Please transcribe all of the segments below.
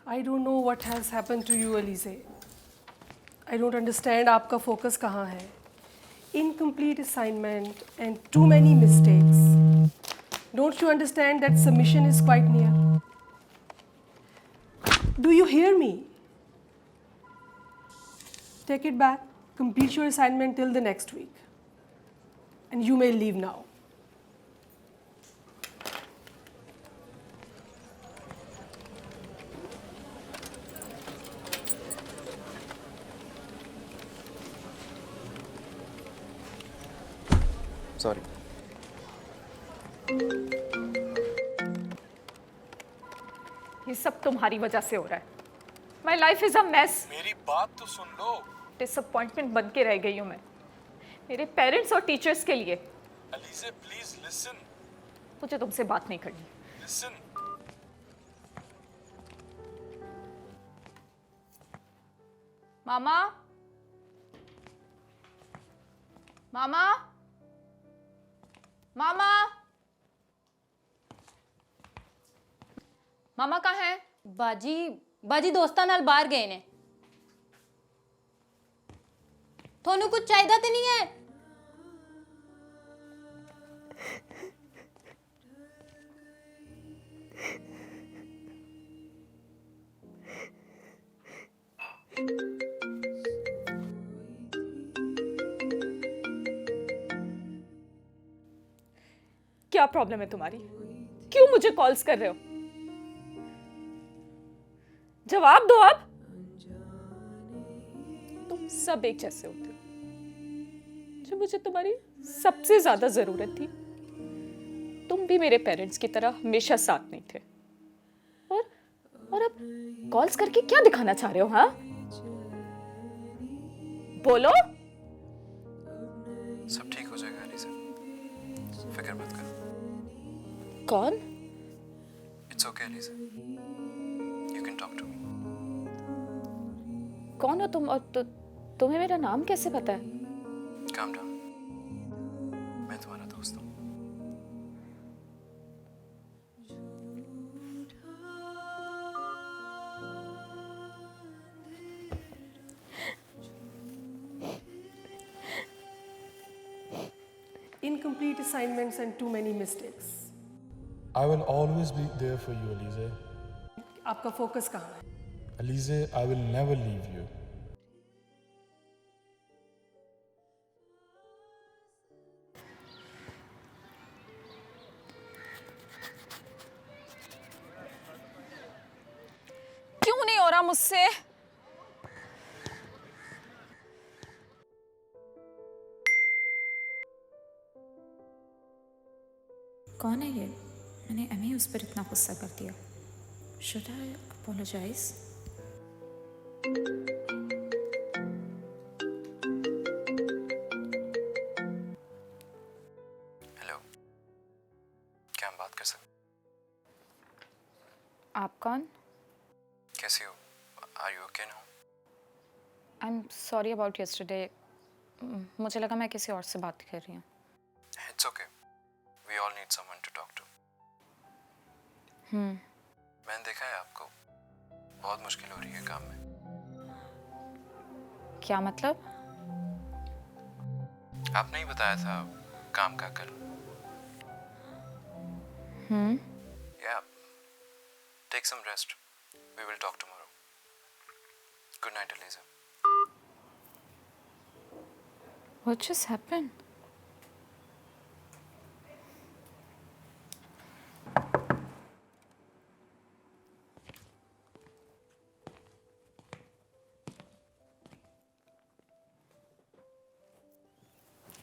I don't know what has happened to you, Elise. I don't understand आपका focus कहाँ है. Incomplete assignment and too many mistakes. Don't you understand that submission is quite near? Do you hear me? Take it back. Complete your assignment till the next week. And you may leave now. Sorry. ये सब तुम्हारी वजह से हो रहा है। My life is a mess. मेरी बात तो सुन लो। डिसअपॉइंटमेंट बन के रह गई हूँ मैं, मेरे पेरेंट्स और टीचर्स के लिए। Alizeh please listen. मुझे तुमसे बात नहीं करनी। लिसन। मामा, मामा, मामा, मामा कहाँ है? बाजी दोस्तां नाल बाहर गए ने। थोनू कुछ चाहिदा ते नहीं है? क्या प्रॉब्लम है तुम्हारी? क्यों मुझे कॉल्स कर रहे हो? जवाब दो अब। तुम सब एक जैसे होते हो। जब मुझे तुम्हारी सबसे ज्यादा जरूरत थी, तुम भी मेरे पेरेंट्स की तरह हमेशा साथ नहीं थे। और अब कॉल्स करके क्या दिखाना चाह रहे हो? हाँ, बोलो। सब ठीक हो जाएगा अलीज़ा, फिक्र मत करो। कौन? It's okay Aliza, you can talk to me. कौन हो तुम? और तुम्हें मेरा नाम कैसे पता है? काम डाउन, मैं तुम्हारा दोस्त हूँ। Incomplete assignments and too many mistakes. I will always be there for you, Alize. आपका focus कहाँ है? Alize, I will never leave you. क्यों नहीं हो रहा मुझसे? कौन है ये? मैंने एमी उस पर इतना गुस्सा कर दिया। Should I apologise? हेलो, क्या हम बात कर सकते? आप कौन? कैसे हो? Are you okay now? I am sorry about yesterday. मुझे लगा मैं किसी और से बात कर रही हूँ। It's okay, we all need someone to talk to. मैंने देखा है आपको, बहुत मुश्किल हो रही है काम में। क्या मतलब? आपने ही बताया था काम का कल। या take some rest, we will talk tomorrow. Good night Aliza. What just happened?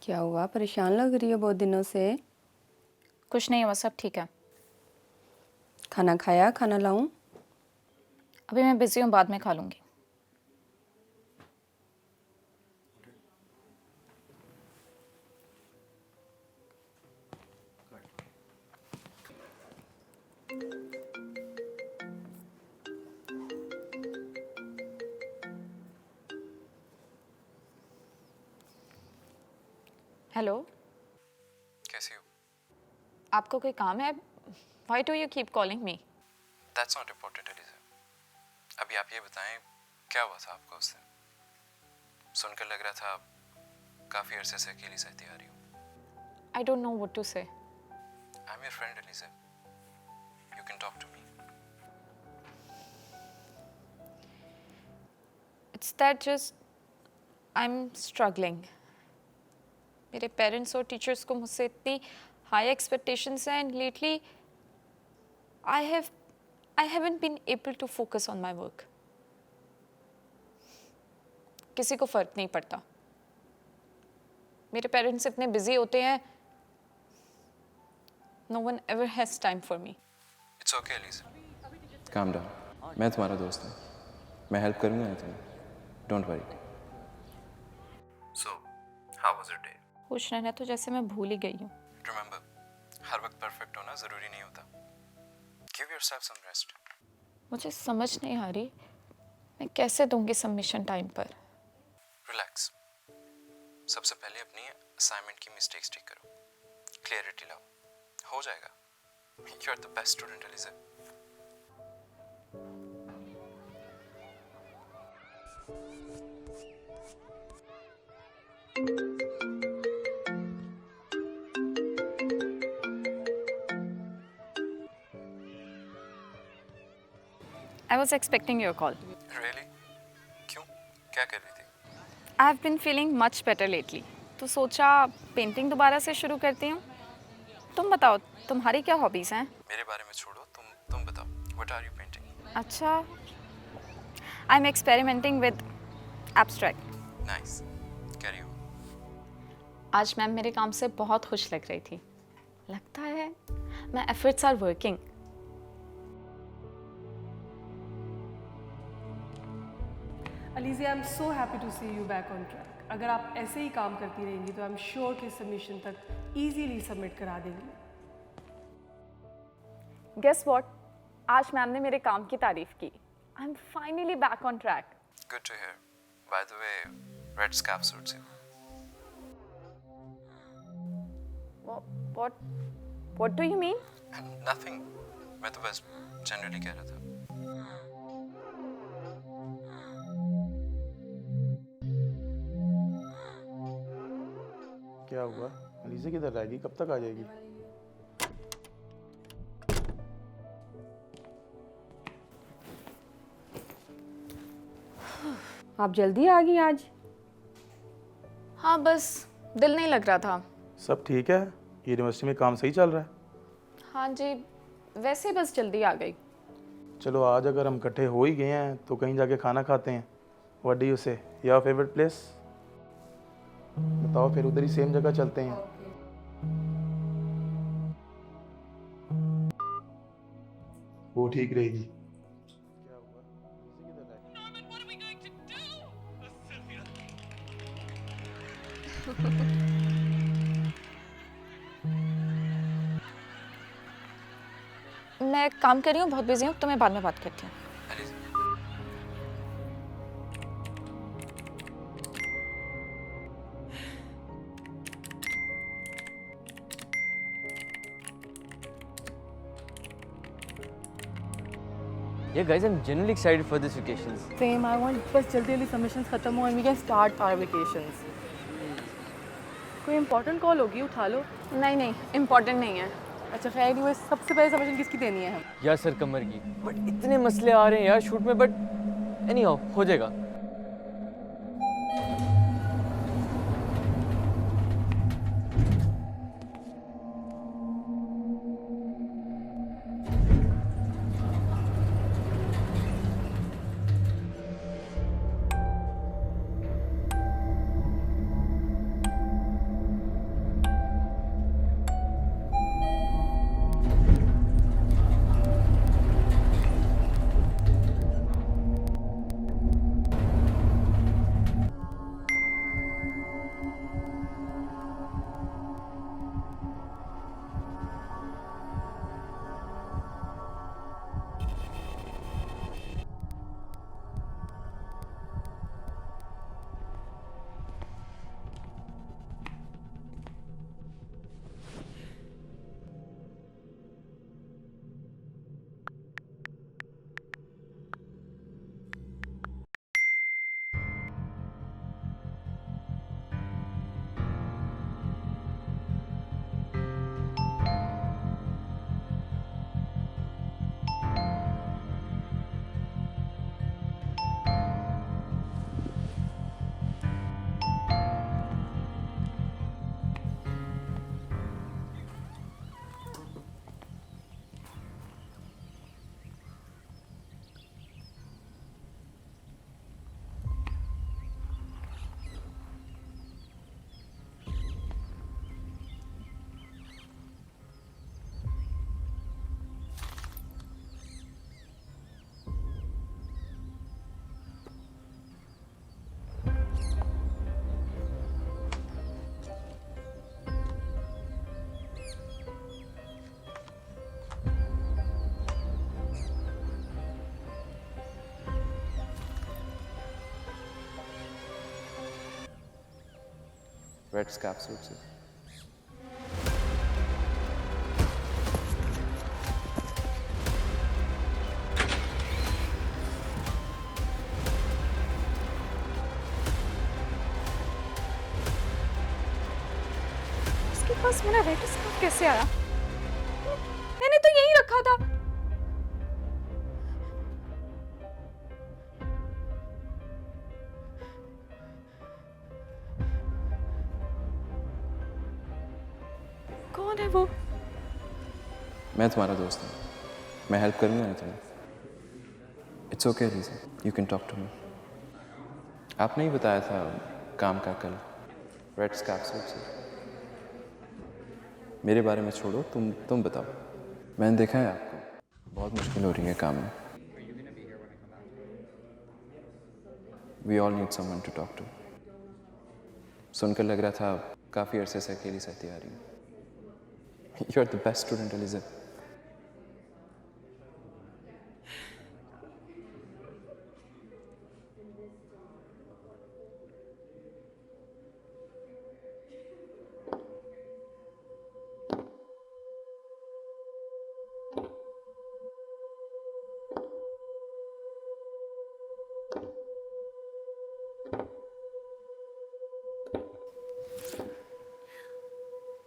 क्या हुआ? परेशान लग रही हो बहुत दिनों से। कुछ नहीं हुआ, सब ठीक है। खाना खाया? खाना लाऊं? अभी मैं बिजी हूँ, बाद में खा लूंगी। हेलो, कैसी हो? आपको कोई काम है? Why do you keep calling me? That's not important, Elisa. अभी आप ये बताएं, क्या हुआ था आपको उस दिन? सुनकर लग रहा था काफ़ी अरसे से अकेली सहती आ रही हूँ। I don't know what to say. I'm your friend, Elise. You can talk to me. It's that just I'm struggling. मेरे पेरेंट्स और टीचर्स को मुझसे इतनी हाई एक्सपेक्टेशंस हैं and lately I haven't been able to focus on my work. किसी को फर्क नहीं पड़ता. मेरे पेरेंट्स इतने बिजी होते हैं. No one ever has time for me. It's okay, Elise. Calm down. मैं तुम्हारा दोस्त हूँ. मैं हेल्प करूँगा ना तुम्हें. Don't worry. So, how was your day? खुश रहना तो जैसे मैं भूल ही गई हूँ. Remember, हर वक्त परफेक्ट होना ज़रूरी नहीं होता. Give yourself some rest. मुझे समझ नहीं आ रही मैं कैसे दूंगी सबमिशन टाइम पर. Relax. सबसे पहले अपनी असाइनमेंट की मिस्टेक्स ठीक करो. क्लियरिटी लाओ. हो जाएगा. You are the best student, Elise. I was expecting your call. Really? क्यों? क्या कर रही थी? I have been feeling much better lately. तो सोचा पेंटिंग दोबारा से शुरू करती हूँ. तुम बताओ तुम्हारी क्या हॉबीज हैं? मेरे बारे में छोड़ो. तुम बताओ. What are you painting? अच्छा. I'm experimenting with abstract. Nice. Carry on. आज मैम मेरे काम से बहुत खुश लग रही थी. लगता है my efforts are working. Alize, I am so happy to see you back on track. अगर आप ऐसे ही काम करती रहेंगी तो आई एम श्योर कि सबमिशन तक इजीली सबमिट करा देंगी. Guess what? आज मैम ने मेरे काम की तारीफ की. I'm finally back on track. Good to hear. By the way, red scarf suits you. What do you mean? Nothing. मैं तो बस जनरली कह रहा था. क्या हुआ? अलीज़े किधर रहेगी? कब तक आ जाएगी? आप जल्दी आ गई आज. हाँ बस दिल नहीं लग रहा था. सब ठीक है? यूनिवर्सिटी में काम सही चल रहा है? हाँ जी वैसे ही बस जल्दी आ गई. चलो आज अगर हम इकट्ठे हो ही गए हैं तो कहीं जाके खाना खाते हैं. व्हाट डू यू से? Your favourite place? बताओ फिर उधर ही सेम जगह चलते हैं. वो ठीक रहेगी. मैं काम कर रही हूँ बहुत बिजी हूँ तो मैं बाद में बात करती हूँ. Elise. Yeah, guys, I'm genuinely excited for this vacations. Same, I want बस जल्दी जल्दी सबमिशंस खत्म हो and we can start our vacations. कोई important call होगी उठा लो. नहीं इम्पोर्टेंट नहीं है. अच्छा खैर anyway सबसे पहले सबमिशन किसकी देनी है हम? यार सर कमर की. बट इतने मसले आ रहे हैं यार शूट में. बट anyhow हो जाएगा. रेड स्कैप सूट से। उसके पास मेरा रेड स्कार्फ कैसे आया? मैंने तो यहीं रखा था। कौन है वो? मैं तुम्हारा दोस्त हूँ, मैं हेल्प करूँगा ना तुम्हें। It's okay Liza, you can talk to me. आपने ही बताया था काम का कल, रेड स्कैप सूट से। मेरे बारे में छोड़ो, तुम बताओ। मैंने देखा है आपको, बहुत मुश्किल हो रही है काम में। We all need someone to talk to. सुनकर लग रहा था काफ़ी अरसे से अकेली सहती आ रही हूँ। You are the best student Eliza.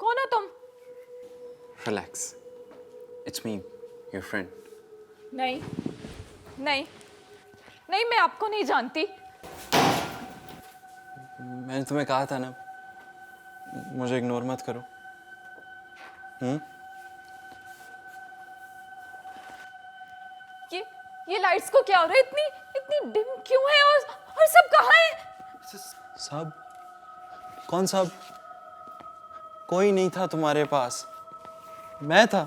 कौन हो तुम? Relax. It's me, your friend. नहीं नहीं नहीं, मैं आपको नहीं जानती। मैंने तुम्हें कहा था ना, मुझे इग्नोर मत करो। ये लाइट्स को क्या हो रहा है? इतनी इतनी डिम क्यों है? और सब कहाँ है? सब? कौन सब? कोई नहीं था तुम्हारे पास, मैं था।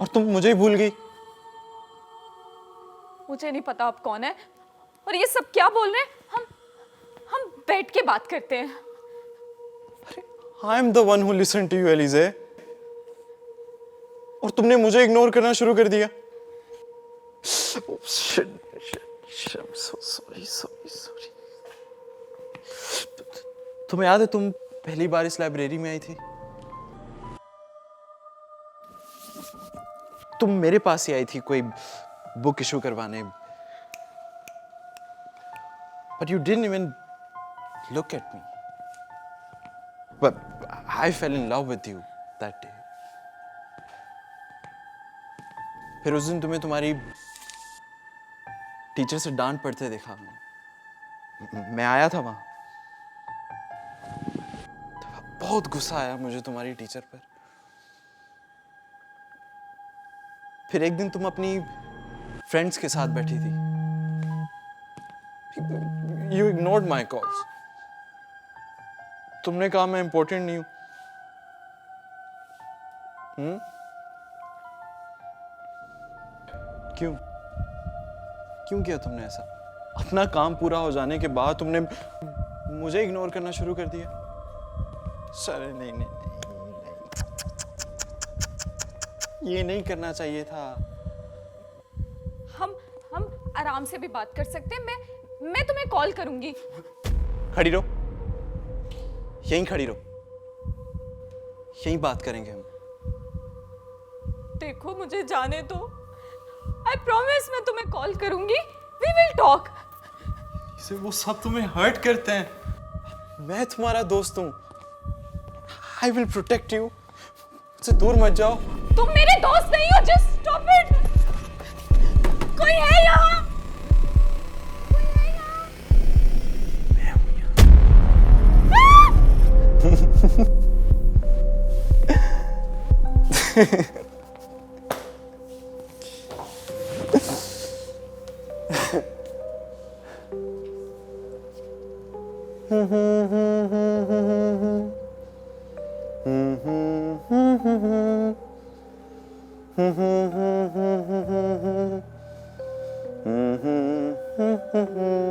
और तुम मुझे ही भूल गई। मुझे नहीं पता आप कौन है और ये सब क्या बोल रहे हैं। हम बैठ के बात करते हैं। I am the one who listen to you एलिजे, और तुमने मुझे इग्नोर करना शुरू कर दिया। सॉरी। तुम्हें याद है तुम पहली बार इस लाइब्रेरी में आई थी? तुम मेरे पास ही आई थी कोई बुक इशू करवाने, but you didn't even look at me. But I fell in love with you that day. फिर उस दिन तुम्हें तुम्हारी टीचर से डांट पड़ते देखा मैं आया था वहां। बहुत गुस्सा आया मुझे तुम्हारी टीचर पर। फिर एक दिन तुम अपनी फ्रेंड्स के साथ बैठी थी। You ignored my calls. तुमने कहा मैं इंपॉर्टेंट नहीं हूं। क्यों किया तुमने ऐसा? अपना काम पूरा हो जाने के बाद तुमने मुझे इग्नोर करना शुरू कर दिया। सर नहीं, ये नहीं करना चाहिए था। हम आराम से भी बात कर सकते हैं। मैं तुम्हें कॉल करूंगी। खड़ी रहो, यहीं खड़ी रहो, यहीं बात करेंगे हम। देखो मुझे जाने दो। आई प्रॉमिस मैं तुम्हें कॉल करूंगी। We will talk. इसे वो सब तुम्हें हर्ट करते हैं। मैं तुम्हारा दोस्त हूं। I will protect you. मुझसे दूर मत जाओ। तुम मेरे दोस्त नहीं हो। Just stop it. कोई है यहाँ?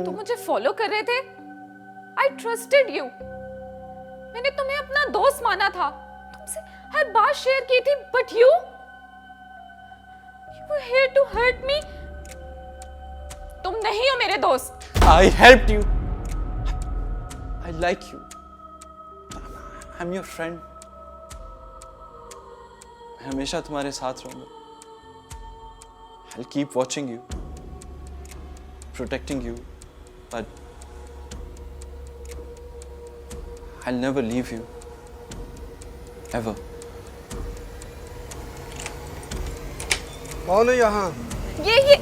तुम मुझे फॉलो कर रहे थे। आई ट्रस्टेड यू। मैंने तुम्हें अपना दोस्त माना था, तुमसे हर बात शेयर की थी, but you were here to hurt me. तुम नहीं हो मेरे दोस्त। I helped you. I like you. I'm your friend. मैं हमेशा तुम्हारे साथ रहूंगा. I'll keep watching you, protecting you, but I'll never leave you. Ever. कौन है यहाँ? ये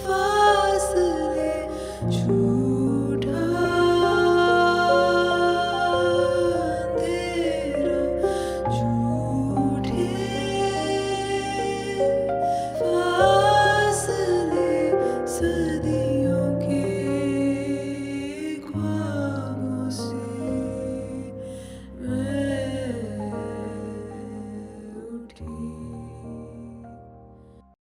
फासले